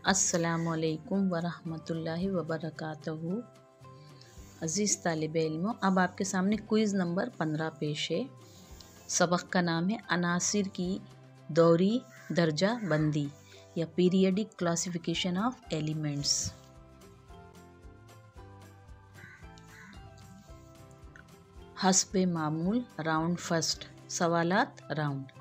السلام علیکم ورحمۃ اللہ وبرکاتہ۔ عزیز طالب علموں، اب آپ کے سامنے کوئز نمبر 15 پیش ہے۔ سبق کا نام ہے عناصر کی دوری درجہ بندی یا پیریڈک کلاسیفیکیشن آف ایلیمنٹس۔ حسب معمول راؤنڈ فرسٹ، سوالات راؤنڈ۔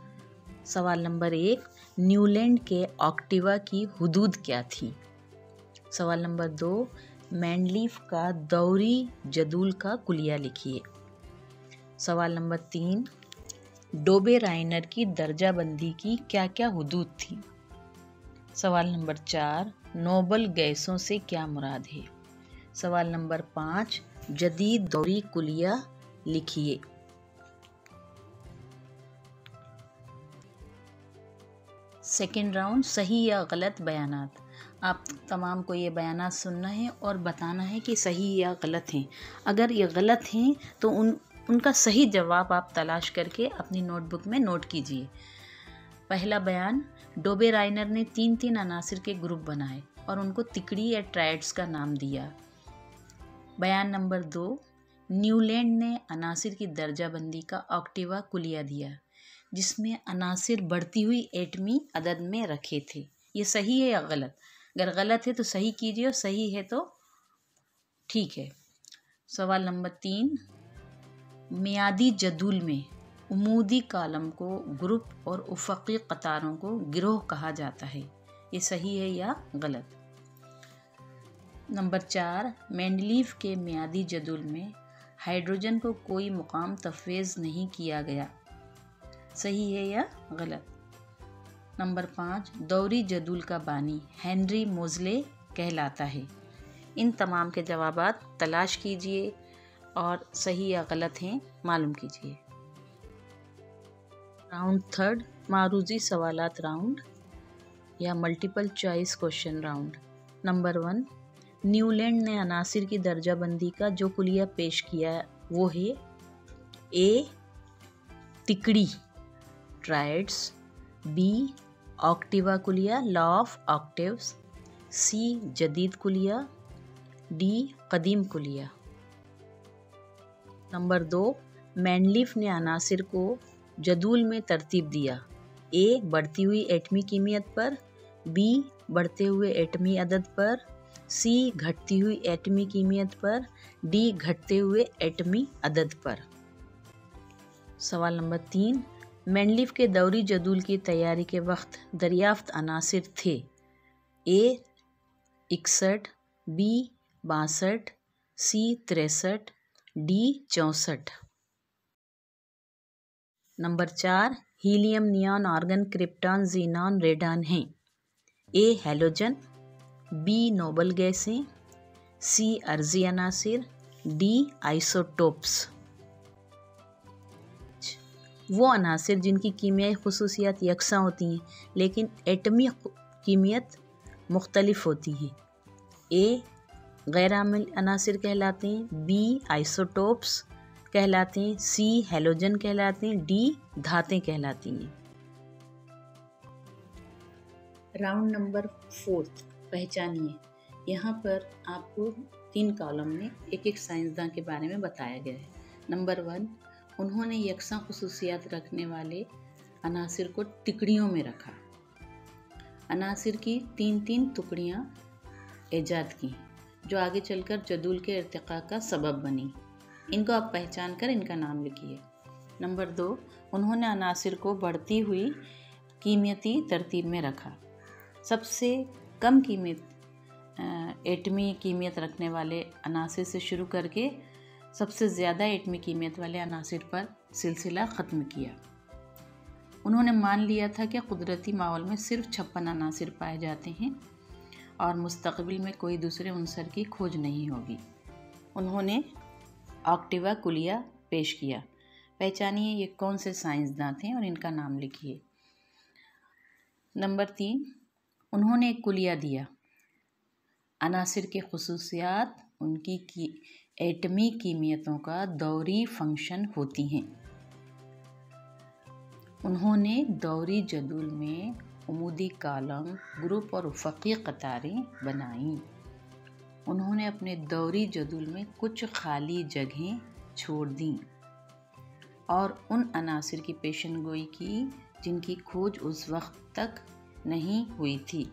سوال نمبر 1، نیولینڈ کے آکٹیوا کی حدود کیا تھی؟ سوال نمبر 2، مینڈلیف کا دوری جدول کا کلیہ لکھیے۔ سوال نمبر 3، ڈوبے رائنر کی درجہ بندی کی کیا کیا حدود تھی؟ سوال نمبر 4، نوبل گیسوں سے کیا مراد ہے؟ سوال نمبر 5، جدید دوری کلیہ لکھیے۔ سیکنڈ راؤنڈ، صحیح یا غلط بیانات۔ آپ تمام کو یہ بیانات سننا ہے اور بتانا ہے کہ صحیح یا غلط ہیں۔ اگر یہ غلط ہیں تو ان کا صحیح جواب آپ تلاش کر کے اپنی نوٹ بک میں نوٹ کیجیے۔ پہلا بیان، ڈوبے رائنر نے 3 عناصر کے گروپ بنائے اور ان کو تکڑی یا ٹرائیڈز کا نام دیا۔ بیان نمبر 2، نیولینڈ نے عناصر کی درجہ بندی کا آکٹیوا کلیہ دیا جس میں عناصر بڑھتی ہوئی ایٹمی عدد میں رکھے تھے۔ یہ صحیح ہے یا غلط؟ اگر غلط ہے تو صحیح کیجیے اور صحیح ہے تو ٹھیک ہے۔ سوال نمبر 3، میعادی جدول میں عمودی کالم کو گروپ اور افقی قطاروں کو گروہ کہا جاتا ہے۔ یہ صحیح ہے یا غلط؟ نمبر 4، مینڈلیف کے میعادی جدول میں ہائیڈروجن کو کوئی مقام تفویض نہیں کیا گیا۔ صحیح ہے یا غلط؟ نمبر 5، دوری جدول کا بانی ہنری موزلے کہلاتا ہے۔ ان تمام کے جوابات تلاش کیجیے اور صحیح یا غلط ہیں معلوم کیجیے۔ راؤنڈ تھرڈ، معروضی سوالات راؤنڈ یا multiple choice question round. Number 1، نیولینڈ نے عناصر کی درجہ بندی کا جو کلیہ پیش کیا وہ ہے اے، تکڑی ٹرائیڈز، بی، آکٹیوا کلیہ لا آف آکٹیوز، سی، جدید کلیہ، ڈی، قدیم کلیہ۔ نمبر 2، مینڈلیف نے عناصر کو جدول میں ترتیب دیا۔ اے، بڑھتی ہوئی ایٹمی کمیت پر، بی، بڑھتے ہوئے ایٹمی عدد پر، سی، گھٹتی ہوئی ایٹمی کمیت پر، ڈی، گھٹتے ہوئے ایٹمی عدد پر۔ سوال نمبر 3، مینڈلیف کے دوری جدول کی تیاری کے وقت دریافت عناصر تھے۔ A, 61، B, 62، C, 63، D, 64۔ Number 4، helium, neon, argon, krypton, xenon, radon ہیں۔ اے، ہیلوجن، بی، نوبل گیسیں، سی، عرضی عناصر، ڈی، آئسوٹوپس۔ وہ عناصر جن کی کیمیائی خصوصیات یکساں ہوتی ہیں لیکن ایٹمی کیمیت مختلف ہوتی ہیں۔ اے، غیر عامل عناصر کہلاتے ہیں، بی، آئسوٹوپس کہلاتے ہیں، سی، ہیلوجن کہلاتے ہیں، ڈی، دھاتیں کہلاتی ہیں۔ Round number 4، پہچانیے۔ یہاں پر آپ کو 3 کالم میں ایک سائنسداں کے بارے میں بتایا گیا ہے۔ نمبر 1، انہوں نے یکساں خصوصیات رکھنے والے عناصر کو ٹکڑیوں میں رکھا۔ عناصر کی 3 ٹکڑیاں ایجاد کی جو آگے چل کر جدول کے ارتقاء کا سبب بنی۔ ان کو آپ پہچان کر ان کا نام لکھیے۔ نمبر 2، انہوں نے عناصر کو بڑھتی ہوئی کیمیتی ترتیب میں رکھا۔ سب سے کم ایٹمی کیمیت رکھنے والے عناصر سے شروع کر کے سب سے زیادہ ایٹمی کیمیت والے عناصر پر سلسلہ ختم کیا۔ انہوں نے مان لیا تھا کہ قدرتی ماحول میں صرف 56 عناصر پائے جاتے ہیں اور مستقبل میں کوئی دوسرے عنصر کی کھوج نہیں ہوگی۔ انہوں نے آکٹیوا کلیہ پیش کیا۔ پہچانیے یہ کون سے سائنسداں تھے اور ان کا نام لکھیے۔ نمبر 3، انہوں نے ایک کلیہ دیا۔ عناصر کی خصوصیات ان کی ایٹمی کیمیتوں کا دوری فنکشن ہوتی ہیں۔ انہوں نے دوری جدول میں عمودی کالم، گروپ اور افقی قطاریں بنائیں۔ انہوں نے اپنے دوری جدول میں کچھ خالی جگہیں چھوڑ دیں اور ان عناصر کی پیشن گوئی کی جن کی کھوج اس وقت تک نہیں ہوئی تھی۔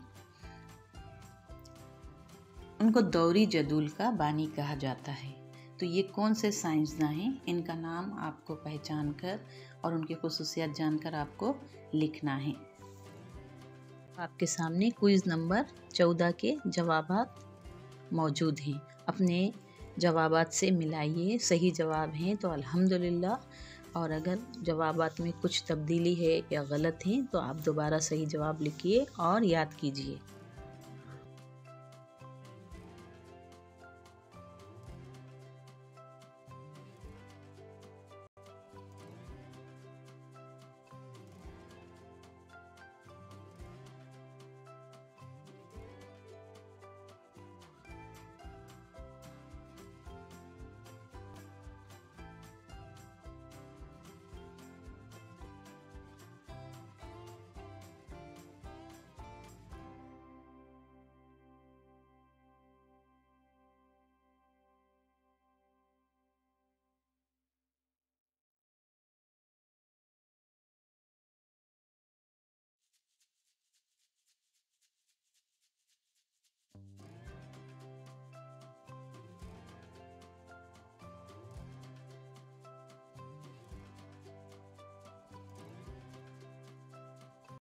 ان کو دوری جدول کا بانی کہا جاتا ہے۔ تو یہ کون سے سائنسداں ہیں، ان کا نام آپ کو پہچان کر اور ان کی خصوصیات جان کر آپ کو لکھنا ہے۔ آپ کے سامنے کوئز نمبر 14 کے جوابات موجود ہیں۔ اپنے جوابات سے ملائیے، صحیح جواب ہیں تو الحمدللہ، اور اگر جوابات میں کچھ تبدیلی ہے یا غلط ہیں تو آپ دوبارہ صحیح جواب لکھیے اور یاد کیجیے۔